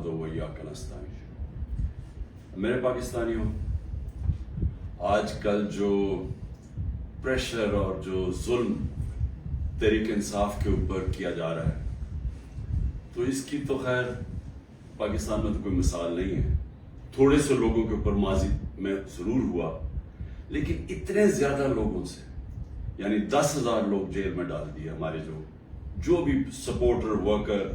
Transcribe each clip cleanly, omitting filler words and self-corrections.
نعبد و ایاک نستعین۔ میرے پاکستانیوں، آج کل جو پریشر اور جو ظلم تحریک انصاف کے اوپر کیا جا رہا ہے، تو اس کی تو خیر پاکستان میں تو کوئی مثال نہیں ہے۔ تھوڑے سے لوگوں کے اوپر ماضی میں ضرور ہوا، لیکن اتنے زیادہ لوگوں سے، یعنی 10,000 لوگ جیل میں ڈال دیے ہمارے جو بھی سپورٹر ورکر،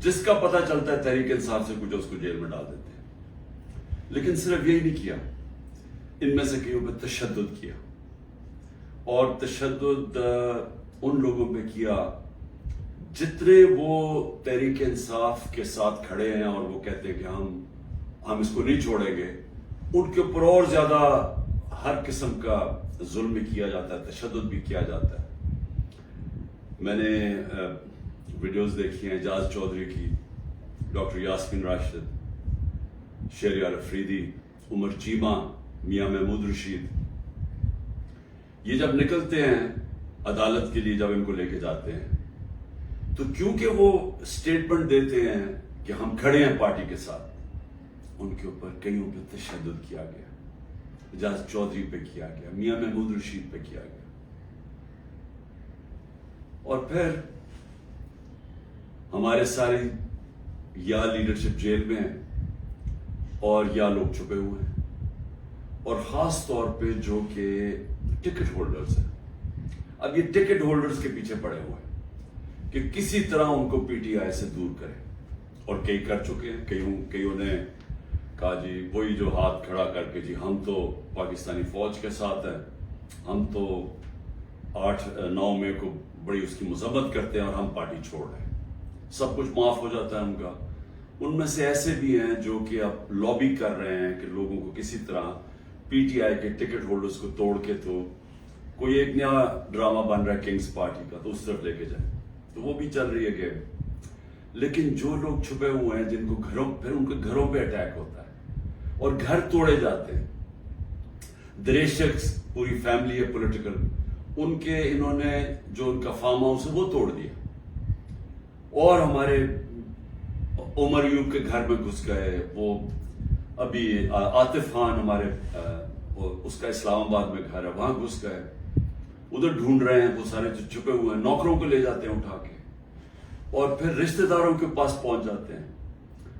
جس کا پتہ چلتا ہے تحریک انصاف سے کچھ، اس کو جیل میں ڈال دیتے ہیں۔ لیکن صرف یہی نہیں کیا، ان میں سے کئیوں پہ تشدد کیا، اور تشدد ان لوگوں پہ کیا جتنے وہ تحریک انصاف کے ساتھ کھڑے ہیں اور وہ کہتے ہیں کہ ہم اس کو نہیں چھوڑیں گے، ان کے اوپر اور زیادہ ہر قسم کا ظلم بھی کیا جاتا ہے، تشدد بھی کیا جاتا ہے۔ میں نے ویڈیوز دیکھی ہیں اعجاز چودھری کی، ڈاکٹر یاسمین راشد، شہریار افریدی، عمر چیمہ، میاں محمود رشید، یہ جب نکلتے ہیں عدالت کے لیے، جب ان کو لے کے جاتے ہیں، تو کیونکہ وہ سٹیٹمنٹ دیتے ہیں کہ ہم کھڑے ہیں پارٹی کے ساتھ، ان کے اوپر کئیوں پہ تشدد کیا گیا، اعجاز چودھری پہ کیا گیا، میاں محمود رشید پہ کیا گیا، اور پھر ہمارے سارے یا لیڈرشپ جیل میں ہیں اور یا لوگ چھپے ہوئے ہیں، اور خاص طور پہ جو کہ ٹکٹ ہولڈرز ہیں۔ اب یہ ٹکٹ ہولڈرز کے پیچھے پڑے ہوئے ہیں کہ کسی طرح ان کو پی ٹی آئی سے دور کریں، اور کئی کر چکے ہیں۔ کئیوں نے کہا جی وہی جو ہاتھ کھڑا کر کے جی ہم تو پاکستانی فوج کے ساتھ ہیں، ہم تو 8-9 مئی کو بڑی اس کی مذمت کرتے ہیں اور ہم پارٹی چھوڑ رہے ہیں، سب کچھ معاف ہو جاتا ہے ان کا۔ ان میں سے ایسے بھی ہیں جو کہ اب لابی کر رہے ہیں کہ لوگوں کو کسی طرح پی ٹی آئی کے ٹکٹ ہولڈرز کو توڑ کے تو کوئی ایک نیا ڈرامہ بن رہا ہے کنگز پارٹی کا، تو اس طرف لے کے جائیں، تو وہ بھی چل رہی ہے گیم۔ لیکن جو لوگ چھپے ہوئے ہیں، جن کو پھر ان کے گھروں پہ اٹیک ہوتا ہے اور گھر توڑے جاتے ہیں، دریش شخص پوری فیملی ہے پولیٹیکل، انہوں نے جو ان کا فارم ہاؤس ہے وہ توڑ دیا، اور ہمارے عمر یوب کے گھر میں گھس گئے، وہ ابھی عاطف خان ہمارے اس کا اسلام آباد میں گھر ہے، وہاں گھس گئے، ادھر ڈھونڈ رہے ہیں، وہ سارے جو چھپے ہوئے ہیں، نوکروں کو لے جاتے ہیں اٹھا کے، اور پھر رشتہ داروں کے پاس پہنچ جاتے ہیں،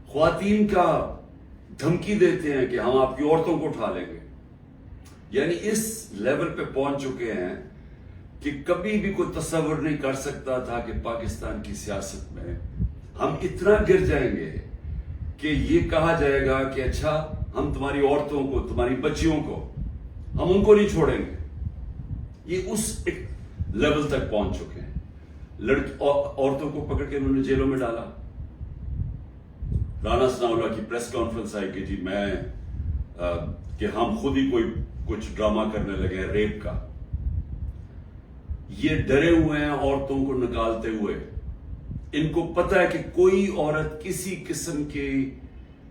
خواتین کا دھمکی دیتے ہیں کہ ہم آپ کی عورتوں کو اٹھا لیں گے۔ یعنی اس لیول پہ پہنچ چکے ہیں کہ کبھی بھی کوئی تصور نہیں کر سکتا تھا کہ پاکستان کی سیاست میں ہم اتنا گر جائیں گے کہ یہ کہا جائے گا کہ اچھا ہم تمہاری عورتوں کو، تمہاری بچیوں کو، ہم ان کو نہیں چھوڑیں گے۔ یہ اس ایک لیول تک پہنچ چکے ہیں۔ عورتوں کو پکڑ کے انہوں نے جیلوں میں ڈالا۔ رانا ثناءاللہ کی پریس کانفرنس آئی کہ جی کہ ہم خود ہی کچھ ڈرامہ کرنے لگے ہیں ریپ کا۔ یہ ڈرے ہوئے ہیں عورتوں کو نکالتے ہوئے، ان کو پتہ ہے کہ کوئی عورت کسی قسم کے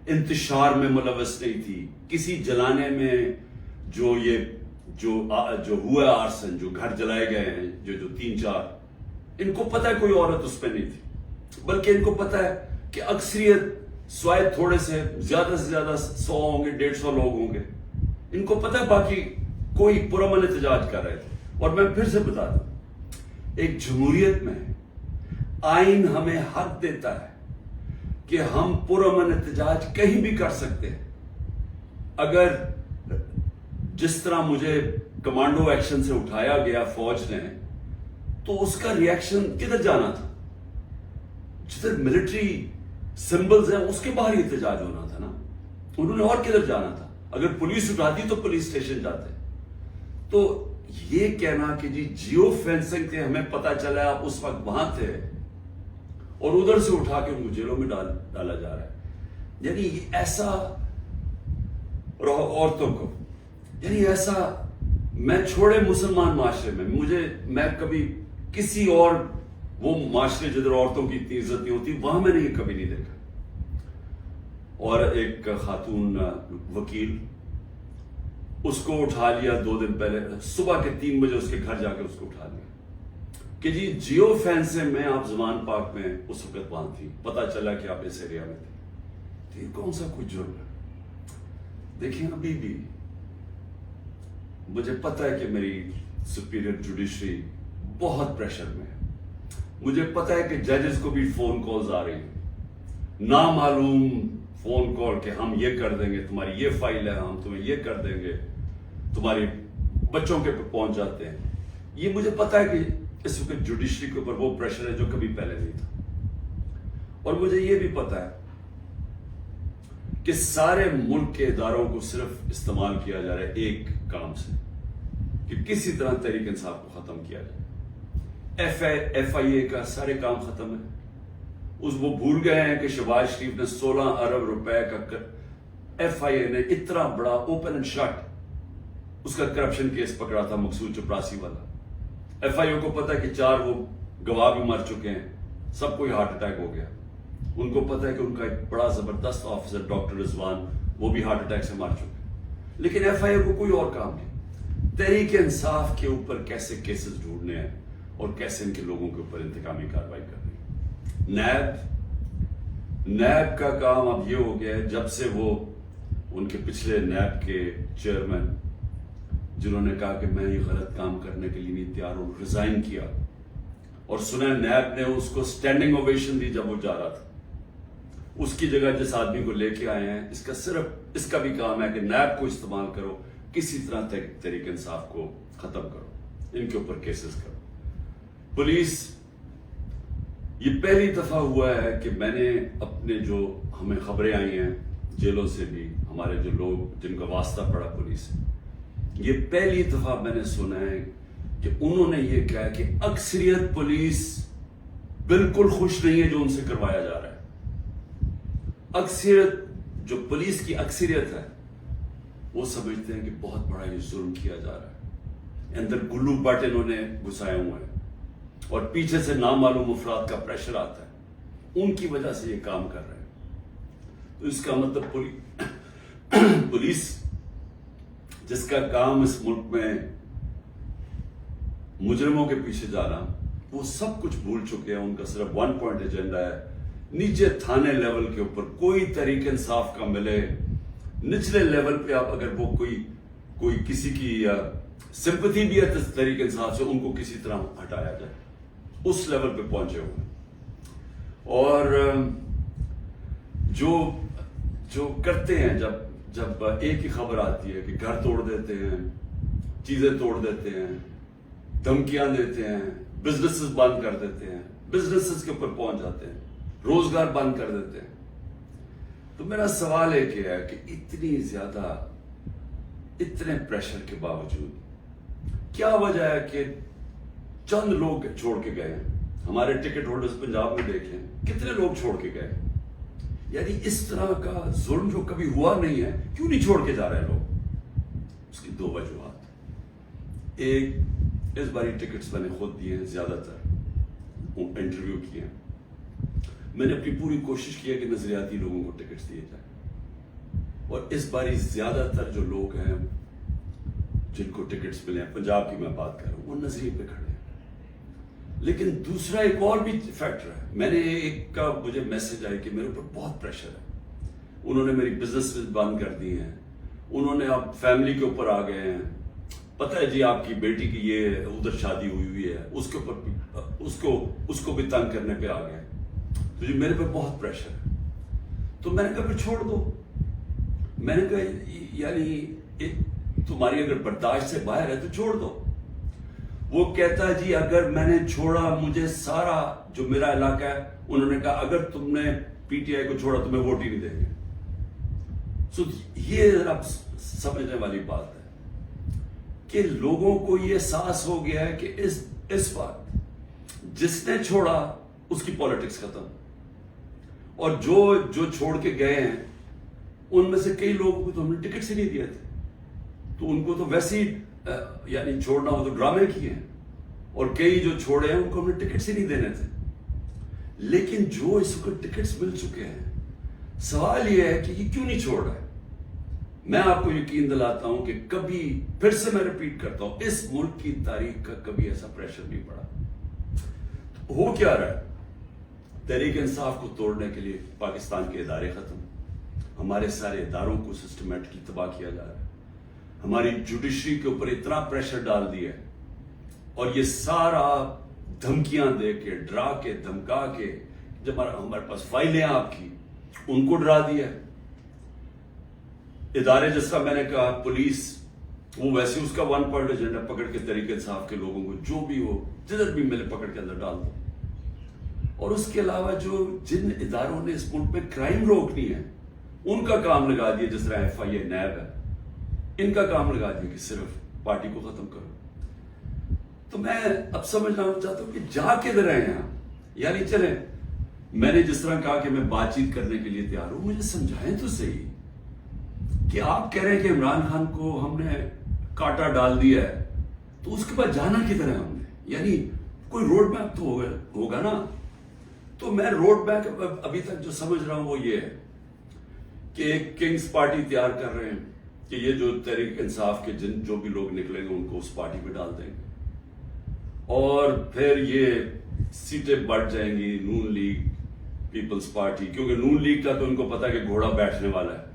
انتشار میں ملوث نہیں تھی، کسی جلانے میں جو ہوا آرسن، جو گھر جلائے گئے ہیں، جو 3-4، ان کو پتہ ہے کوئی عورت اس پہ نہیں تھی، بلکہ ان کو پتہ ہے کہ اکثریت سوائے تھوڑے سے زیادہ 100 ہوں گے، 150 لوگ ہوں گے، ان کو پتہ ہے باقی کوئی پرامن احتجاج کر رہے تھے۔ اور میں پھر سے بتا دوں، ایک جمہوریت میں آئین ہمیں حق دیتا ہے کہ ہم پرامن احتجاج کہیں بھی کر سکتے ہیں۔ اگر جس طرح مجھے کمانڈو ایکشن سے اٹھایا گیا فوج نے، تو اس کا ریاکشن کدھر جانا تھا؟ جدھر ملٹری سمبلز ہیں اس کے باہر احتجاج ہونا تھا نا، انہوں نے اور کدھر جانا تھا؟ اگر پولیس اٹھاتی تو پولیس اسٹیشن جاتے۔ تو یہ کہنا کہ جی جیو فینسنگ تھے، ہمیں پتا چلا آپ اس وقت وہاں تھے، اور ادھر سے اٹھا کے ان کو جیلوں میں ڈالا جا رہا ہے، یعنی ایسا عورتوں کو، یعنی ایسا میں چھوڑے مسلمان معاشرے میں کبھی کسی اور وہ معاشرے جدھر عورتوں کی اتنی عزت نہیں ہوتی، وہاں میں نے یہ کبھی نہیں دیکھا۔ اور ایک خاتون وکیل، اس کو اٹھا لیا 2 دن پہلے، صبح کے 3 بجے اس کے گھر جا کے اس کو اٹھا لیا کہ جی جیو فینسنگ میں آپ زمان پاک میں اس وقت وہاں تھی، پتا چلا کہ آپ اس ایریا میں تھے۔ یہ کون سا کوئی جرم ہے؟ دیکھیں ابھی بھی مجھے پتا ہے کہ میری سپیریئر جوڈیشری بہت پریشر میں ہے. مجھے پتا ہے کہ ججز کو بھی فون کالز آ رہی ہیں، نامعلوم فون کال کہ ہم یہ کر دیں گے، تمہاری یہ فائل ہے، ہم تمہیں یہ کر دیں گے، تمہاری بچوں کے پہ پہنچ جاتے ہیں. یہ مجھے پتا ہے کہ اس وقت جوڈیشری کے اوپر وہ پریشر ہے جو کبھی پہلے نہیں تھا. اور مجھے یہ بھی پتا ہے کہ سارے ملک کے اداروں کو صرف استعمال کیا جا رہا ہے ایک کام سے، کہ کسی طرح تحریک انصاف کو ختم کیا جائے. ایف آئی اے کا سارے کام ختم ہے. وہ بھول گئے ہیں کہ شہباز شریف نے 16 ارب روپے کا ایف آئی اے نے اتنا بڑا اوپن اینڈ شٹ اس کا کرپشن کیس پکڑا تھا، مقصود چپراسی والا. ایف آئی اے کو پتا ہے کہ 4 وہ گواہ بھی مر چکے ہیں، سب کو ہارٹ اٹیک ہو گیا. ان کو پتا ہے کہ ان کا ایک بڑا زبردست آفیسر ڈاکٹر رضوان وہ بھی ہارٹ اٹیک سے مر چکے. لیکن ایف آئی اے کو کوئی اور کام نہیں. تحریک انصاف کے اوپر کیسے کیسز ڈھونڈنے ہیں اور کیسے ان کے لوگوں کے اوپر انتقامی کارروائی کرنی ہے. نیب کا کام اب یہ ہو گیا ہے، جب سے وہ ان کے پچھلے نیب کے چیئرمین جنہوں نے کہا کہ میں یہ غلط کام کرنے کے لیے نہیں تیار ہوں، ریزائن کیا، اور سنا نیب نے اس کو سٹینڈنگ اوویشن دی جب وہ جا رہا تھا. اس کی جگہ جس آدمی کو لے کے آئے ہیں، اس کا بھی کام ہے کہ نیب کو استعمال کرو، کسی طرح تحریک انصاف کو ختم کرو، ان کے اوپر کیسز کرو. پولیس، یہ پہلی دفعہ ہوا ہے کہ میں نے اپنے جو ہمیں خبریں آئی ہیں جیلوں سے بھی، ہمارے جو لوگ جن کا واسطہ پڑا پولیس، یہ پہلی دفعہ میں نے سنا ہے کہ انہوں نے یہ کہا کہ اکثریت پولیس بالکل خوش نہیں ہے جو ان سے کروایا جا رہا ہے. اکثریت، جو پولیس کی اکثریت ہے، وہ سمجھتے ہیں کہ بہت بڑا یہ ظلم کیا جا رہا ہے. اندر گلو بٹ انہوں نے گھسائے ہوئے ہیں اور پیچھے سے نامعلوم افراد کا پریشر آتا ہے، ان کی وجہ سے یہ کام کر رہے ہیں. تو اس کا مطلب پولیس جس کا کام اس ملک میں مجرموں کے پیچھے جانا، وہ سب کچھ بھول چکے ہیں. ان کا صرف 1 پوائنٹ ایجنڈا ہے. نیچے تھانے لیول کے اوپر کوئی تحریک انصاف کا ملے، نچلے لیول پہ آپ اگر وہ کوئی کسی کی سمپتھی بھی ہے تحریک انصاف سے، ان کو کسی طرح ہٹایا جائے. اس لیول پہ پہنچے ہوئے. اور جو کرتے ہیں، جب ایک ہی خبر آتی ہے کہ گھر توڑ دیتے ہیں، چیزیں توڑ دیتے ہیں، دھمکیاں دیتے ہیں، بزنسز بند کر دیتے ہیں، بزنسز کے اوپر پہنچ جاتے ہیں، روزگار بند کر دیتے ہیں. تو میرا سوال ایک ہے کہ اتنی زیادہ، اتنے پریشر کے باوجود کیا وجہ ہے کہ چند لوگ چھوڑ کے گئے ہیں؟ ہمارے ٹکٹ ہولڈرز پنجاب میں دیکھ لیں کتنے لوگ چھوڑ کے گئے. یعنی اس طرح کا ظلم جو کبھی ہوا نہیں ہے، کیوں نہیں چھوڑ کے جا رہے لوگ؟ اس کی 2 وجوہات. ایک، اس باری ٹکٹس میں نے خود دیے ہیں، زیادہ تر انٹرویو کیے ہیں. میں نے اپنی پوری کوشش کی ہے کہ نظریاتی لوگوں کو ٹکٹس دیے جائیں، اور اس باری زیادہ تر جو لوگ ہیں جن کو ٹکٹس ملے ہیں، پنجاب کی میں بات کر رہا ہوں، وہ نظریے پہ کھڑے ہیں. لیکن دوسرا ایک اور بھی فیکٹر ہے. میں نے ایک کا مجھے میسج آئی کہ میرے اوپر بہت پریشر ہے، انہوں نے میری بزنس بند کر دی ہیں، انہوں نے اب فیملی کے اوپر آ گئے ہیں، پتہ ہے جی آپ کی بیٹی کی یہ ادھر شادی ہوئی ہے، اس کے اوپر اس کو بھی تنگ کرنے پہ آ گئے. تو جی میرے پہ بہت پریشر ہے. تو میں نے کہا پھر چھوڑ دو. میں نے کہا یعنی تمہاری اگر برداشت سے باہر ہے تو چھوڑ دو. وہ کہتا ہے جی اگر میں نے چھوڑا، مجھے سارا جو میرا علاقہ ہے، انہوں نے کہا اگر تم نے پی ٹی آئی کو چھوڑا تمہیں ووٹ ہی نہیں دیں گے. سو یہ ذرا سمجھنے والی بات ہے کہ لوگوں کو یہ احساس ہو گیا ہے کہ اس وقت جس نے چھوڑا اس کی پالیٹکس ختم، اور جو چھوڑ کے گئے ہیں ان میں سے کئی لوگوں کو تو ہم نے ٹکٹ سے نہیں دیے تھے، تو ان کو تو ویسے ہی یعنی چھوڑنا ہو تو ڈرامے کیے ہیں، اور کئی جو چھوڑے ہیں ان کو ہم نے ٹکٹ سے نہیں دینے تھے. لیکن جو اس کو ٹکٹس مل چکے ہیں، سوال یہ ہے کہ یہ کیوں نہیں چھوڑ رہا ہے. میں آپ کو یقین دلاتا ہوں کہ کبھی پھر سے میں ریپیٹ کرتا ہوں، اس ملک کی تاریخ کا کبھی ایسا پریشر نہیں پڑا. ہو کیا رہا ہے؟ تحریک انصاف کو توڑنے کے لیے پاکستان کے ادارے ختم، ہمارے سارے اداروں کو سسٹمیٹکلی تباہ کیا جا رہا ہے. ہماری جوڈیشری کے اوپر اتنا پریشر ڈال دیا ہے, اور یہ سارا دھمکیاں دے کے, ڈرا کے, دھمکا کے, جب ہمارے پاس فائلیں آپ کی, ان کو ڈرا دیا ہے. ادارے جس کا میں نے کہا پولیس, وہ ویسے اس کا ون پوائنٹ ایجنڈا پکڑ کے تحریک انصاف کے لوگوں کو جو بھی ہو جدھر بھی ملے پکڑ کے اندر ڈال دو. اور اس کے علاوہ جو جن اداروں نے اس ملک میں کرائم روکنی ہے ان کا کام لگا دیا, جس طرح ایف آئی اے, نیب ہے, ان کا کام لگا دیا کہ صرف پارٹی کو ختم کرو. تو میں اب سمجھنا چاہتا ہوں کہ جا کدھر رہے ہیں آپ. یعنی چلیں, میں نے جس طرح کہا کہ میں بات چیت کرنے کے لیے تیار ہوں, مجھے سمجھائیں تو صحیح کہ آپ کہہ رہے ہیں کہ عمران خان کو ہم نے کاٹا ڈال دیا ہے, تو اس کے بعد جانا کدھر ہے ہم نے. یعنی کوئی روڈ میپ تو ہوگا نا. تو میں روڈ میپ ابھی تک جو سمجھ رہا ہوں وہ یہ ہے کہ ایک کنگز پارٹی تیار کر رہے ہیں کہ یہ جو تحریک انصاف کے جو بھی لوگ نکلیں گے ان کو اس پارٹی میں ڈال دیں گے, اور پھر یہ سیٹیں بڑھ جائیں گی نون لیگ, پیپلز پارٹی, کیونکہ نون لیگ کا تو ان کو پتا کہ گھوڑا بیٹھنے والا ہے,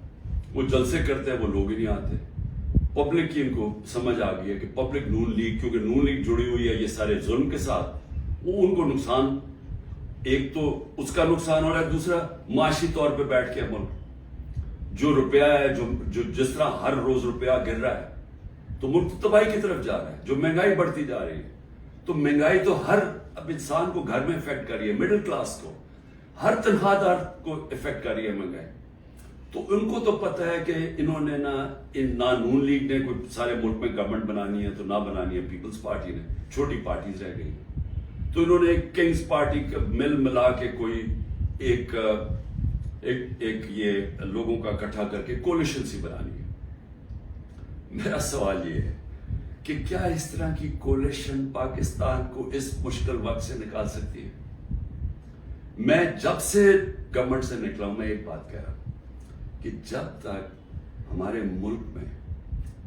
وہ جلسے کرتے ہیں, وہ لوگ ہی نہیں آتے. پبلک کی ان کو سمجھ آ گئی ہے کہ پبلک نون لیگ, کیونکہ نون لیگ جڑی ہوئی ہے یہ سارے ظلم کے ساتھ, وہ ان کو نقصان, ایک تو اس کا نقصان ہو رہا ہے, دوسرا معاشی طور پہ بیٹھ کے ملک جو روپیہ ہے, جو جس طرح ہر روز روپیہ گر رہا ہے, تو ملک تباہی کی طرف جا رہا ہے. جو مہنگائی بڑھتی جا رہی ہے, تو مہنگائی تو ہر اب انسان کو گھر میں افیکٹ کر رہی ہے, مڈل کلاس کو, ہر تنخواہ دار کو افیکٹ کر رہی ہے مہنگائی. تو ان کو تو پتہ ہے کہ انہوں نے نہ نون لیگ نے کوئی سارے ملک میں گورنمنٹ بنانی ہے, تو نہ بنانی ہے پیپلز پارٹی نے, چھوٹی پارٹیز رہ گئی. تو انہوں نے ایک کنگز پارٹی کا مل ملا کے کوئی ایک یہ لوگوں کا اکٹھا کر کے کولیشن سی بنانی ہے. میرا سوال یہ ہے کہ کیا اس طرح کی کولیشن پاکستان کو اس مشکل وقت سے نکال سکتی ہے؟ میں جب سے گورنمنٹ سے نکلا ہوں, میں ایک بات کہہ رہا ہوں کہ جب تک ہمارے ملک میں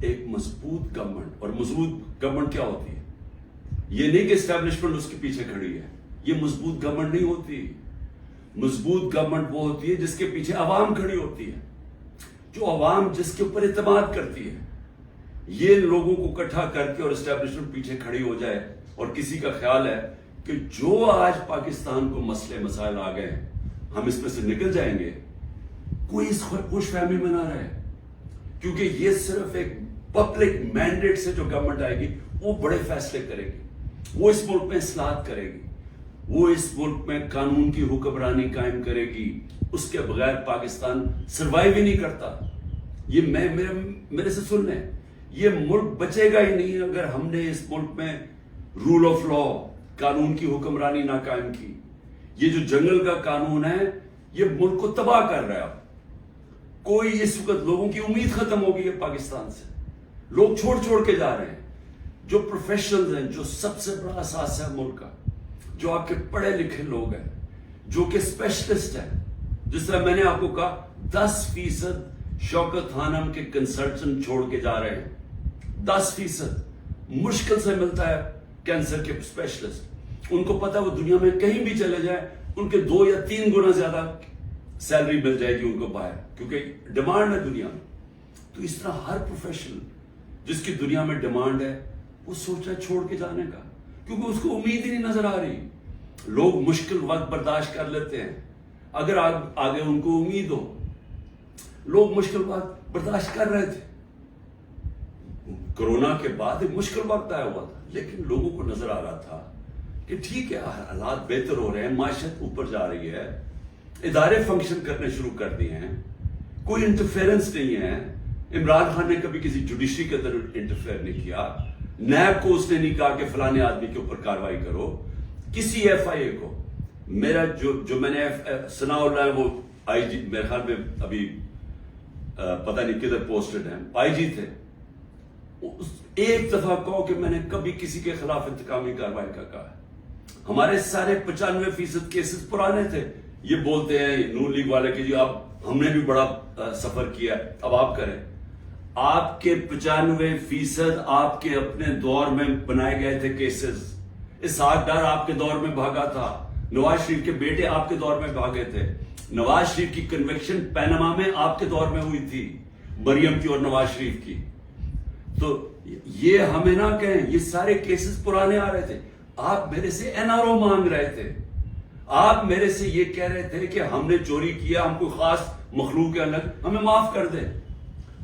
ایک مضبوط گورنمنٹ, اور مضبوط گورنمنٹ کیا ہوتی ہے, یہ نہیں کہ اسٹیبلشمنٹ اس کے پیچھے کھڑی ہے, یہ مضبوط گورنمنٹ نہیں ہوتی. مضبوط گورنمنٹ وہ ہوتی ہے جس کے پیچھے عوام کھڑی ہوتی ہے, جو عوام جس کے اوپر اعتماد کرتی ہے. یہ لوگوں کو اکٹھا کر کے اور اسٹیبلشمنٹ پیچھے کھڑی ہو جائے, اور کسی کا خیال ہے کہ جو آج پاکستان کو مسئلے مسائل آ گئے ہم اس میں سے نکل جائیں گے, کوئی اس خوش فہمی میں نہ رہے. کیونکہ یہ صرف ایک پبلک مینڈیٹ سے جو گورنمنٹ آئے گی وہ بڑے فیصلے کرے گی, وہ اس ملک میں اصلاحات کرے گی, وہ اس ملک میں قانون کی حکمرانی قائم کرے گی. اس کے بغیر پاکستان سروائیو ہی نہیں کرتا. یہ میرے سے سن لیں, یہ ملک بچے گا ہی نہیں اگر ہم نے اس ملک میں رول آف لا, قانون کی حکمرانی نہ قائم کی. یہ جو جنگل کا قانون ہے یہ ملک کو تباہ کر رہا ہے. کوئی اس وقت لوگوں کی امید ختم ہو گئی ہے پاکستان سے, لوگ چھوڑ کے جا رہے ہیں. جو پروفیشنلز ہیں, جو سب سے بڑا اثاثہ ہے ملک کا, جو آپ کے پڑھے لکھے لوگ ہیں, جو کہ اسپیشلسٹ ہیں, جس طرح میں نے آپ کو کہا 10% شوکت خانم کے کنسلٹنٹ چھوڑ کے جا رہے ہیں. 10% مشکل سے ملتا ہے کینسر کے اسپیشلسٹ. ان کو پتا وہ دنیا میں کہیں بھی چلے جائیں ان کے 2 یا 3 گنا زیادہ سیلری مل جائے گی ان کو باہر, کیونکہ ڈیمانڈ ہے دنیا میں. تو اس طرح ہر پروفیشنل جس کی دنیا میں ڈیمانڈ ہے وہ سوچ رہا ہے چھوڑ کے جانے کا, کیونکہ اس کو امید ہی نہیں نظر آ رہی. لوگ مشکل وقت برداشت کر لیتے ہیں اگر آگے ان کو امید ہو. لوگ مشکل وقت برداشت کر رہے تھے, کرونا کے بعد ایک مشکل وقت آیا ہوا تھا, لیکن لوگوں کو نظر آ رہا تھا کہ ٹھیک ہے حالات بہتر ہو رہے ہیں, معیشت اوپر جا رہی ہے, ادارے فنکشن کرنے شروع کر دیے ہیں, کوئی انٹرفیئرنس نہیں ہے. عمران خان نے کبھی کسی جوڈیشری کے اندر انٹرفیئر نہیں کیا. نیب کو اس نے نہیں کہا کہ فلانے آدمی کے اوپر کاروائی کرو. کسی ایف آئی اے کو, میرا جو میں نے ثناء اللہ ہے وہ آئی جی, میرے خیال میں ابھی پتہ نہیں کدھر پوسٹڈ ہیں, آئی جی تھے. ایک دفعہ کہو کہ میں نے کبھی کسی کے خلاف انتقامی کاروائی کا کہا ہے. ہمارے سارے 95% کیسز پرانے تھے. یہ بولتے ہیں نون لیگ والے کہ جی ہم نے بھی بڑا سفر کیا, اب آپ کریں. آپ کے 95% آپ کے اپنے دور میں بنائے گئے تھے کیسز. اسحاق ڈار آپ کے دور میں بھاگا تھا, نواز شریف کے بیٹے آپ کے دور میں بھاگے تھے. نواز شریف کی کنوکشن پیناما میں آپ کے دور میں ہوئی تھی, مریم کی اور نواز شریف کی. تو یہ ہمیں نہ کہیں, یہ سارے کیسز پرانے آ رہے تھے. آپ میرے سے NRO مانگ رہے تھے, آپ میرے سے یہ کہہ رہے تھے کہ ہم نے چوری کیا, ہم کوئی خاص مخلوق ہے الگ, ہمیں معاف کر دیں.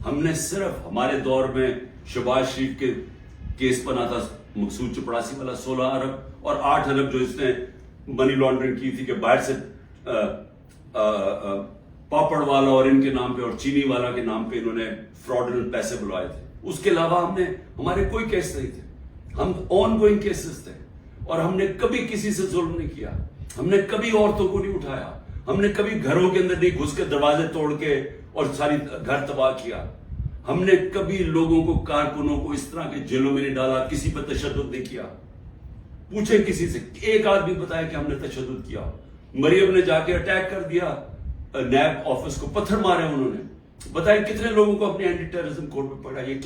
ہم نے صرف ہمارے دور میں شہباز شریف کے کیس بنا تھا, مقصود چپڑاسی والا 16 ارب اور 8 ارب جو اس نے منی لانڈرنگ کی تھی کہ باہر سے پاپڑ والا اور ان کے نام پہ اور چینی والا کے نام پہ انہوں نے فراڈنٹ پیسے بلوائے تھے. اس کے علاوہ ہمارے کوئی کیس نہیں تھے, ہم آن گوئنگ کیسز تھے. اور ہم نے کبھی کسی سے ظلم نہیں کیا, ہم نے کبھی عورتوں کو نہیں اٹھایا, ہم نے کبھی گھروں کے اندر نہیں گھس کے دروازے توڑ کے اور ساری گھر تباہ کیا. ہم نے کبھی لوگوں کو, کارکنوں کو اس طرح کے جیلوں میں نہیں ڈالا, کسی پر تشدد نہیں کیا. پوچھیں کسی سے, ایک آدمی بتایا کہ ہم نے تشدد کیا. مریم نے جا کے اٹیک کر دیا نیب آفس کو, پتھر مارے انہوں نے. بتائیں کتنے لوگوں کو اپنے اینٹی ٹیررزم کورٹ پہ پکڑا. یہ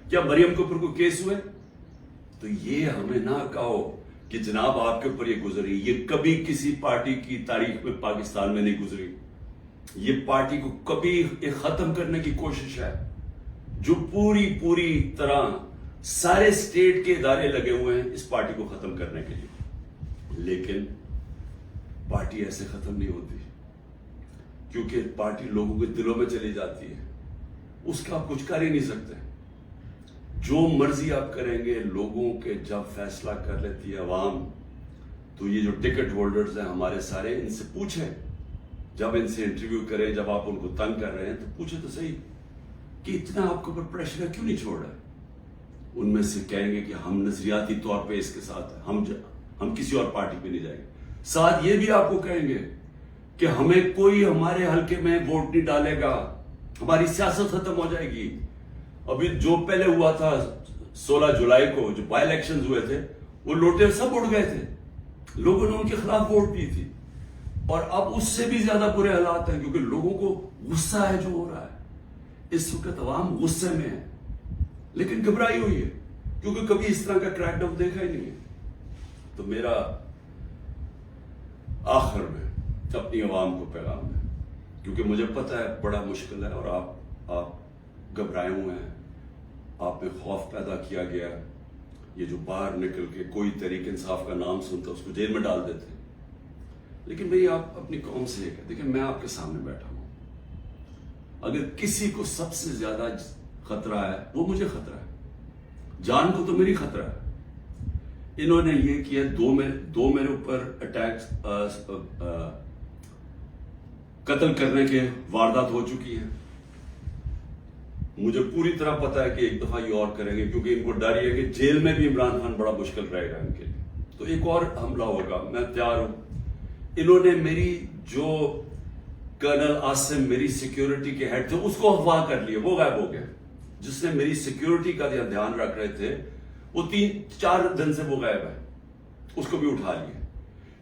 کیا مریم کے اوپر کوئی کیس ہوئے؟ تو یہ ہمیں نہ کہو کہ جناب آپ کے اوپر یہ گزری. یہ کبھی کسی پارٹی کی تاریخ میں پاکستان میں نہیں گزری. یہ پارٹی کو کبھی ختم کرنے کی کوشش ہے, جو پوری طرح سارے اسٹیٹ کے ادارے لگے ہوئے ہیں اس پارٹی کو ختم کرنے کے لیے. لیکن پارٹی ایسے ختم نہیں ہوتی, کیونکہ پارٹی لوگوں کے دلوں میں چلی جاتی ہے, اس کا آپ کچھ کر ہی نہیں سکتے. جو مرضی آپ کریں گے, لوگوں کے جب فیصلہ کر لیتی ہے عوام, تو یہ جو ٹکٹ ہولڈرز ہیں ہمارے سارے, ان سے پوچھیں, جب ان سے انٹرویو کریں, جب آپ ان کو تنگ کر رہے ہیں تو پوچھیں تو صحیح کہ اتنا آپ کے اوپر پریشر ہے, کیوں نہیں چھوڑ رہے. ان میں سے کہیں گے کہ ہم نظریاتی طور پہ اس کے ساتھ ہیں, ہم کسی اور پارٹی پہ نہیں جائیں گے. ساتھ یہ بھی آپ کو کہیں گے کہ ہمیں کوئی ہمارے حلقے میں ووٹ نہیں ڈالے گا, ہماری سیاست ختم ہو جائے گی. ابھی جو پہلے ہوا تھا 16 جولائی کو جو بائی الیکشنز ہوئے تھے, وہ لوٹے سب اڑ گئے تھے, لوگوں نے ان کے خلاف ووٹ دی تھی. اور اب اس سے بھی زیادہ برے حالات ہیں, کیونکہ لوگوں کو غصہ ہے جو ہو رہا ہے. اس وقت عوام غصے میں ہے, لیکن گھبرائی ہوئی ہے, کیونکہ کبھی اس طرح کا کریک ڈاؤن دیکھا ہی نہیں ہے. تو میرا آخر میں اپنی عوام کو پیغام ہے, کیونکہ مجھے پتا ہے بڑا مشکل ہے اور آپ گھبرائے ہوئے ہیں, آپ میں خوف پیدا کیا گیا. یہ جو باہر نکل کے کوئی تحریک انصاف کا نام سنتا اس کو جیل میں ڈال دیتے. لیکن بھئی آپ اپنی قوم سے یہ کہتے, دیکھیں میں آپ کے سامنے بیٹھا ہوں, اگر کسی کو سب سے زیادہ خطرہ ہے وہ مجھے خطرہ ہے, جان کو تو میری خطرہ ہے. انہوں نے یہ کیا, دو میرے اوپر اٹیک, قتل کرنے کے واردات ہو چکی ہیں. مجھے پوری طرح پتا ہے کہ ایک دفعہ یہ اور کریں گے, کیونکہ ان کو ڈر یہ ہے کہ جیل میں بھی عمران خان بڑا مشکل رہے گا ان کے لیے. تو ایک اور حملہ ہوگا, میں تیار ہوں. انہوں نے میری جو کرنل عاصم میری سیکیورٹی کے ہیڈ تھے اس کو اغوا کر لیا, وہ غائب ہو گیا. جس نے میری سیکیورٹی کا دھیان رکھ رہے تھے وہ 3-4 دن سے وہ غائب ہے, اس کو بھی اٹھا لیا.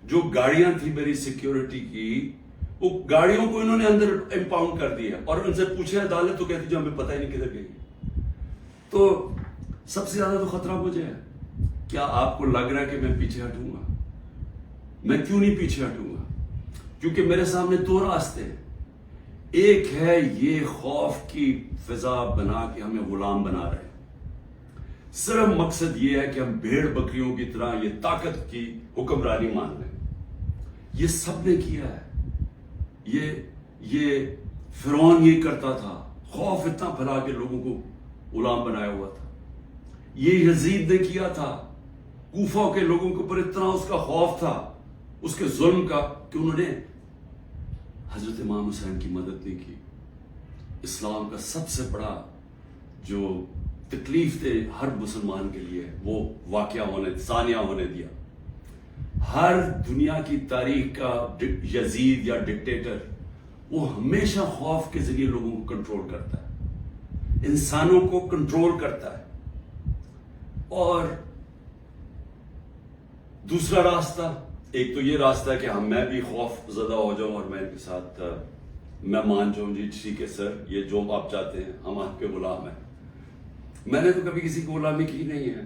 جو گاڑیاں تھی میری سیکیورٹی کی, وہ گاڑیوں کو انہوں نے اندر امپاؤنڈ کر دیا, اور ان سے پوچھے عدالت تو کہتی جو ہمیں پتہ ہی نہیں کدھر گئی. تو سب سے زیادہ تو خطرہ مجھے ہے. کیا آپ کو لگ رہا ہے کہ میں پیچھے ہٹوں گا؟ میں کیوں نہیں پیچھے ہٹوں گا؟ کیونکہ میرے سامنے 2 راستے ہیں. ایک ہے یہ خوف کی فضا بنا کے ہمیں غلام بنا رہے ہیں, صرف مقصد یہ ہے کہ ہم بھیڑ بکریوں کی طرح یہ طاقت کی حکمرانی مان لیں. یہ سب نے کیا ہے, یہ فرعون یہ کرتا تھا, خوف اتنا پھیلا کے لوگوں کو غلام بنایا ہوا تھا. یہ یزید نے کیا تھا, کوفہ کے لوگوں کے اوپر اتنا اس کا خوف تھا اس کے ظلم کا کہ انہوں نے حضرت امام حسین کی مدد نہیں کی. اسلام کا سب سے بڑا جو تکلیف تھے ہر مسلمان کے لیے وہ واقعہ ثانیہ ہونے دیا. ہر دنیا کی تاریخ کا یزید یا ڈکٹیٹر وہ ہمیشہ خوف کے ذریعے لوگوں کو کنٹرول کرتا ہے, انسانوں کو کنٹرول کرتا ہے. اور دوسرا راستہ, ایک تو یہ راستہ ہے کہ میں بھی خوف زدہ ہو جاؤں اور میں ان کے ساتھ میں مان جاؤں, جی ٹھیک ہے سر یہ جو آپ چاہتے ہیں, ہم آپ کے غلام ہیں. میں نے تو کبھی کسی کی غلامی کی نہیں ہے,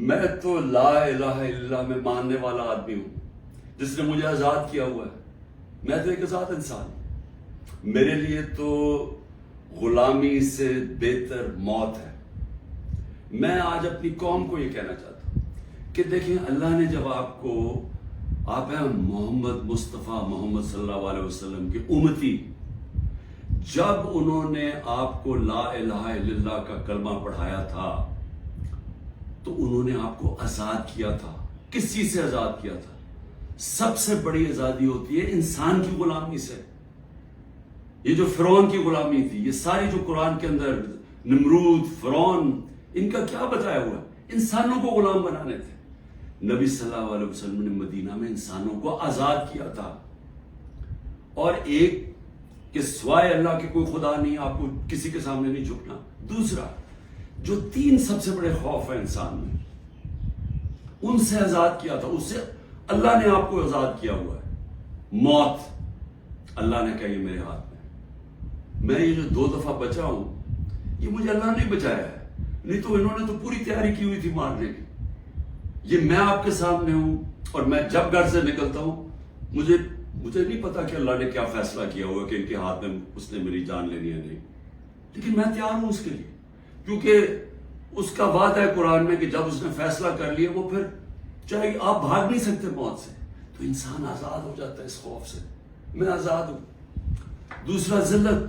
میں تو لا الہ الا اللہ میں ماننے والا آدمی ہوں جس نے مجھے آزاد کیا ہوا ہے. میں تو ایک آزاد انسان ہوں. میرے لیے تو غلامی سے بہتر موت ہے. میں آج اپنی قوم کو یہ کہنا چاہتا ہوں کہ دیکھیں اللہ نے جب آپ ہیں محمد مصطفیٰ محمد صلی اللہ علیہ وسلم کے امتی، جب انہوں نے آپ کو لا الہ الا اللہ کا کلمہ پڑھایا تھا تو انہوں نے آپ کو آزاد کیا تھا. کس چیز سے آزاد کیا تھا؟ سب سے بڑی آزادی ہوتی ہے انسان کی غلامی سے. یہ جو فرعون کی غلامی تھی، یہ ساری جو قرآن کے اندر نمرود، فرعون، ان کا کیا بتایا ہوا؟ انسانوں کو غلام بنانے تھے. نبی صلی اللہ علیہ وسلم نے مدینہ میں انسانوں کو آزاد کیا تھا. اور ایک کہ سوائے اللہ کے کوئی خدا نہیں، آپ کو کسی کے سامنے نہیں جھکنا. دوسرا، جو 3 سب سے بڑے خوف ہیں انسان میں، ان سے آزاد کیا تھا. اس سے اللہ نے آپ کو آزاد کیا ہوا ہے. موت، اللہ نے کہا یہ میرے ہاتھ میں. میں یہ جو 2 دفعہ بچا ہوں، یہ مجھے اللہ نے بچایا ہے. نہیں تو انہوں نے تو پوری تیاری کی ہوئی تھی مارنے کی. یہ میں آپ کے سامنے ہوں، اور میں جب گھر سے نکلتا ہوں مجھے نہیں پتا کہ اللہ نے کیا فیصلہ کیا ہوا کہ ان کے ہاتھ میں اس نے میری جان لینی ہے نہیں. لیکن میں تیار ہوں اس کے لیے، کیونکہ اس کا وعدہ ہے قرآن میں کہ جب اس نے فیصلہ کر لیا، وہ پھر چاہے آپ بھاگ نہیں سکتے موت سے. تو انسان آزاد ہو جاتا ہے اس خوف سے. میں آزاد ہوں. دوسرا، ذلت.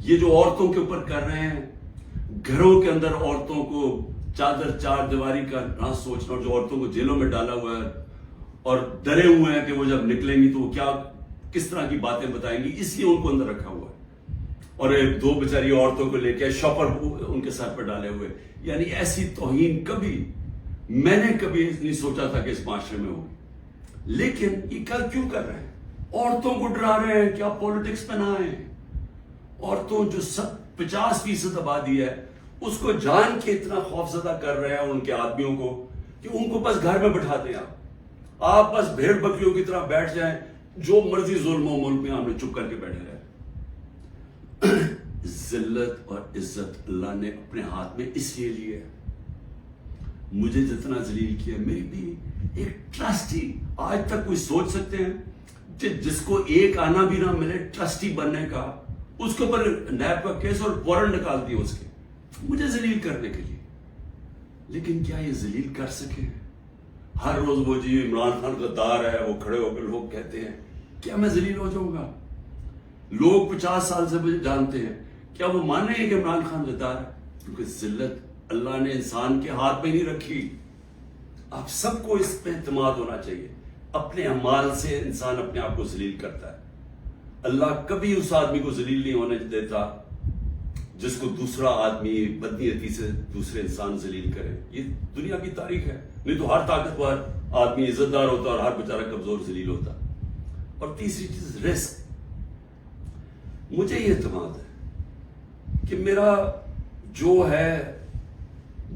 یہ جو عورتوں کے اوپر کر رہے ہیں، گھروں کے اندر عورتوں کو چار دیواری کا نہ سوچنا، اور جو عورتوں کو جیلوں میں ڈالا ہوا ہے اور ڈرے ہوئے ہیں کہ وہ جب نکلیں گی تو وہ کس طرح کی باتیں بتائیں گی، اس لیے ان کو اندر رکھا ہوا ہے. اور 2 بیچاری عورتوں کو لے کے شاپر ان کے سر پر ڈالے ہوئے. یعنی ایسی توہین میں نے کبھی نہیں سوچا تھا کہ اس معاشرے میں ہوگی. لیکن یہ کیوں کر رہے ہیں؟ عورتوں کو ڈرا رہے ہیں کہ آپ پولیٹکس میں نہ آئیں. عورتوں جو 50% آبادی ہے، اس کو جان کے اتنا خوف زدہ کر رہے ہیں ان کے آدمیوں کو کہ ان کو بس گھر میں بٹھا دیں. آپ بس بھیڑ بکریوں کی طرح بیٹھ جائیں، جو مرضی ظلم و ملک میں ہم نے چپ کر کے بیٹھے رہے. ذلت اور عزت اللہ نے اپنے ہاتھ میں اس لیے لی ہے. مجھے جتنا ذلیل کیا، میری بھی ایک ٹرسٹی، آج تک کوئی سوچ سکتے ہیں جس کو ایک آنا بھی نہ ملے ٹرسٹی بننے کا، اس کے اوپر نیب کا کیس اور وارنٹ نکال دیا اس کے، مجھے ذلیل کرنے کے لیے. لیکن کیا یہ ذلیل کر سکے؟ ہر روز وہ جی عمران خان غدار ہے، وہ کھڑے ہو کے لوگ کہتے ہیں، کیا میں ذلیل ہو جاؤں گا؟ لوگ 50 سال سے مجھے جانتے ہیں، کیا وہ مانیں گے کہ عمران خان غدار ہے؟ کیونکہ ذلت اللہ نے انسان کے ہاتھ میں نہیں رکھی. آپ سب کو اس پہ اعتماد ہونا چاہیے. اپنے اعمال سے انسان اپنے آپ کو ذلیل کرتا ہے. اللہ کبھی اس آدمی کو ذلیل نہیں ہونے دیتا جس کو دوسرا آدمی بدنیتی سے دوسرے انسان ذلیل کرے. یہ دنیا کی تاریخ ہے. نہیں تو ہر طاقتور آدمی عزت دار ہوتا اور ہر بیچارہ کمزور ذلیل ہوتا. اور تیسری چیز، رزق. مجھے یہ اعتماد ہے کہ میرا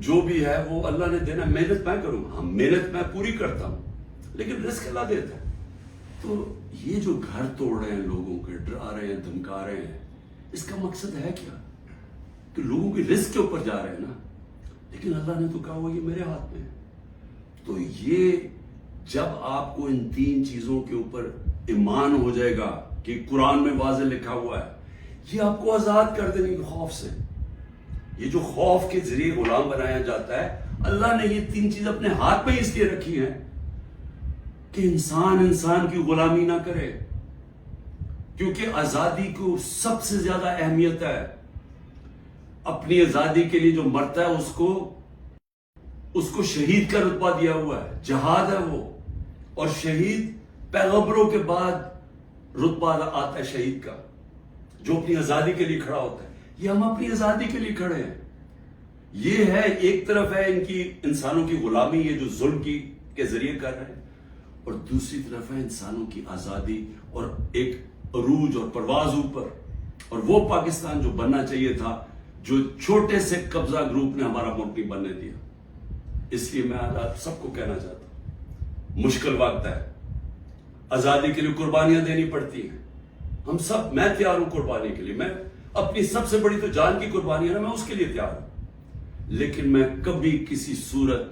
جو بھی ہے وہ اللہ نے دینا. محنت میں کروں، ہاں محنت میں پوری کرتا ہوں، لیکن رزق اللہ دیتا ہے. تو یہ جو گھر توڑ رہے ہیں، لوگوں کے ڈرا رہے ہیں، دھمکا رہے ہیں، اس کا مقصد ہے کیا؟ کہ لوگوں کی رزق کے اوپر جا رہے ہیں نا. لیکن اللہ نے تو کہا ہوا یہ میرے ہاتھ میں ہے. تو یہ جب آپ کو ان 3 چیزوں کے اوپر ایمان ہو جائے گا کہ قرآن میں واضح لکھا ہوا ہے، یہ آپ کو آزاد کر دیں گے خوف سے. یہ جو خوف کے ذریعے غلام بنایا جاتا ہے، اللہ نے یہ 3 چیز اپنے ہاتھ میں اس لیے رکھی ہیں کہ انسان کی غلامی نہ کرے. کیونکہ آزادی کو سب سے زیادہ اہمیت ہے. اپنی آزادی کے لیے جو مرتا ہے اس کو شہید کا رتبہ دیا ہوا ہے. جہاد ہے وہ. اور شہید پیغمبروں کے بعد رتبہ آتا ہے شہید کا، جو اپنی آزادی کے لیے کھڑا ہوتا ہے. یہ ہم اپنی آزادی کے لیے کھڑے ہیں. یہ ہے ایک طرف ہے ان کی انسانوں کی غلامی، یہ جو ظلم کے ذریعے کر رہے ہیں، اور دوسری طرف ہے انسانوں کی آزادی اور ایک عروج اور پرواز اوپر. اور وہ پاکستان جو بننا چاہیے تھا، جو چھوٹے سے قبضہ گروپ نے ہمارا ملک نہیں بننے دیا. اس لیے میں آپ سب کو کہنا چاہتا ہوں، مشکل وقت ہے، آزادی کے لیے قربانیاں دینی پڑتی ہیں. ہم سب، میں تیار ہوں قربانی کے لیے. میں اپنی سب سے بڑی تو جان کی قربانی ہے نا، میں اس کے لیے تیار ہوں. لیکن میں کبھی کسی صورت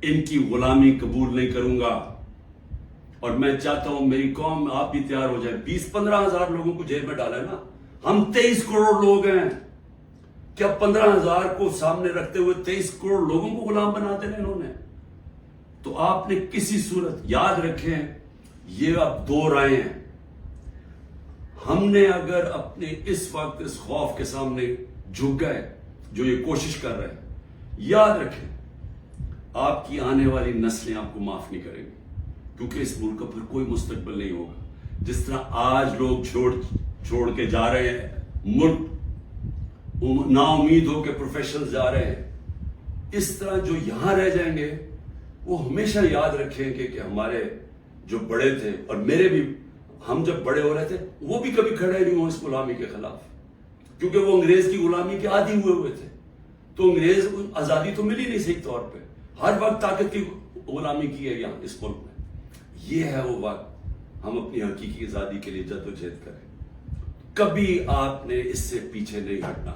ان کی غلامی قبول نہیں کروں گا. اور میں چاہتا ہوں میری قوم آپ بھی تیار ہو جائیں. 20-15 ہزار لوگوں کو جیل میں ڈالا ہے نا. ہم 23 کروڑ لوگ ہیں. کیا 15 ہزار کو سامنے رکھتے ہوئے 23 کروڑ لوگوں کو غلام بنا دینا انہوں نے؟ تو آپ نے کسی صورت یاد رکھیں یہ اب 2 رائے ہیں. ہم نے اگر اپنے اس وقت اس خوف کے سامنے جھک گئے جو یہ کوشش کر رہے ہیں, یاد رکھیں آپ کی آنے والی نسلیں آپ کو معاف نہیں کریں گی, کیونکہ اس ملک کا پھر کوئی مستقبل نہیں ہوگا. جس طرح آج لوگ چھوڑ کے جا رہے ہیں ملک, نا امید ہو کے پروفیشنل جا رہے ہیں, اس طرح جو یہاں رہ جائیں گے وہ ہمیشہ یاد رکھیں کہ ہمارے جو بڑے تھے, اور میرے بھی, ہم جب بڑے ہو رہے تھے وہ بھی کبھی کھڑے نہیں ہوئے اس غلامی کے خلاف, کیونکہ وہ انگریز کی غلامی کے عادی ہوئے تھے. تو انگریز آزادی تو ملی نہیں صحیح طور پہ, ہر وقت طاقت کی غلامی کی ہے یہاں اس ملک میں. یہ ہے وہ وقت ہم اپنی حقیقی آزادی کے لیے جدوجہد کریں. کبھی آپ نے اس سے پیچھے نہیں ہٹنا.